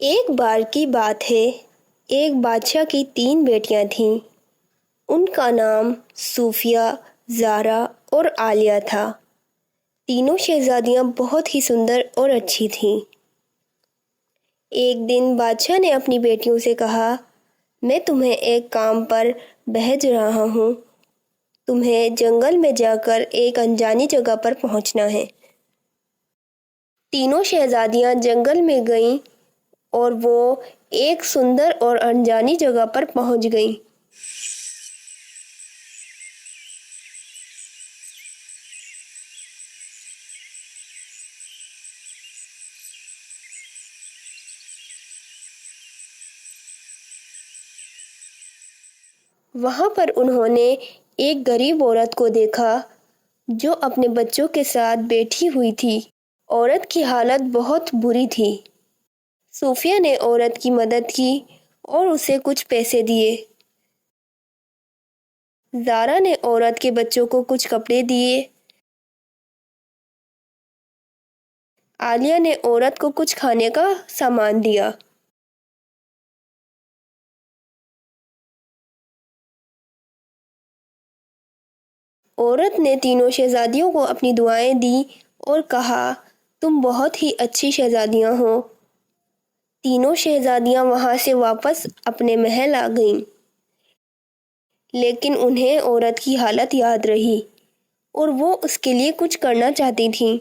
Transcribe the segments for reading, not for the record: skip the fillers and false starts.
ایک بار کی بات ہے، ایک بادشاہ کی 3 بیٹیاں تھیں۔ ان کا نام صوفیہ، زارا اور عالیہ تھا۔ تینوں شہزادیاں بہت ہی سندر اور اچھی تھیں۔ ایک دن بادشاہ نے اپنی بیٹیوں سے کہا، میں تمہیں ایک کام پر بھیج رہا ہوں۔ تمہیں جنگل میں جا کر ایک انجانی جگہ پر پہنچنا ہے۔ تینوں شہزادیاں جنگل میں گئیں اور وہ ایک سندر اور انجانی جگہ پر پہنچ گئیں۔ وہاں پر انہوں نے ایک غریب عورت کو دیکھا جو اپنے بچوں کے ساتھ بیٹھی ہوئی تھی۔ عورت کی حالت بہت بری تھی۔ صوفیہ نے عورت کی مدد کی اور اسے کچھ پیسے دیے۔ زارا نے عورت کے بچوں کو کچھ کپڑے دیے۔ عالیہ نے عورت کو کچھ کھانے کا سامان دیا۔ عورت نے تینوں شہزادیوں کو اپنی دعائیں دیں اور کہا، تم بہت ہی اچھی شہزادیاں ہو۔ تینوں شہزادیاں وہاں سے واپس اپنے محل آ گئیں، لیکن انہیں عورت کی حالت یاد رہی اور وہ اس کے لیے کچھ کرنا چاہتی تھیں۔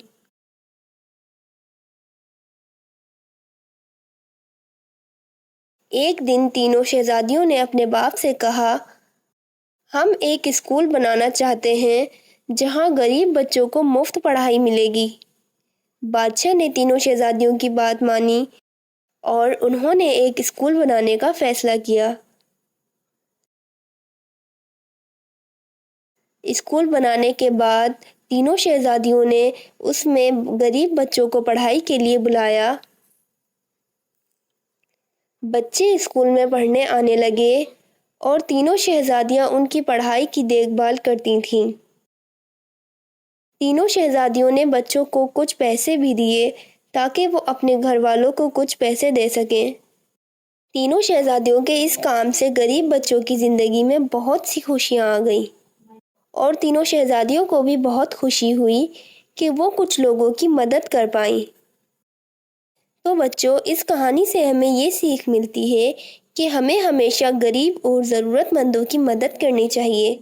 ایک دن تینوں شہزادیوں نے اپنے باپ سے کہا، ہم ایک اسکول بنانا چاہتے ہیں جہاں غریب بچوں کو مفت پڑھائی ملے گی۔ بادشاہ نے تینوں شہزادیوں کی بات مانی اور انہوں نے ایک اسکول بنانے کا فیصلہ کیا۔ اسکول بنانے کے بعد تینوں شہزادیوں نے اس میں غریب بچوں کو پڑھائی کے لیے بلایا۔ بچے اسکول میں پڑھنے آنے لگے اور تینوں شہزادیاں ان کی پڑھائی کی دیکھ بھال کرتی تھیں۔ تینوں شہزادیوں نے بچوں کو کچھ پیسے بھی دیے تاکہ وہ اپنے گھر والوں کو کچھ پیسے دے سکیں۔ تینوں شہزادیوں کے اس کام سے غریب بچوں کی زندگی میں بہت سی خوشیاں آ گئیں اور تینوں شہزادیوں کو بھی بہت خوشی ہوئی کہ وہ کچھ لوگوں کی مدد کر پائیں۔ تو بچوں، اس کہانی سے ہمیں یہ سیکھ ملتی ہے کہ ہمیں ہمیشہ غریب اور ضرورت مندوں کی مدد کرنی چاہیے۔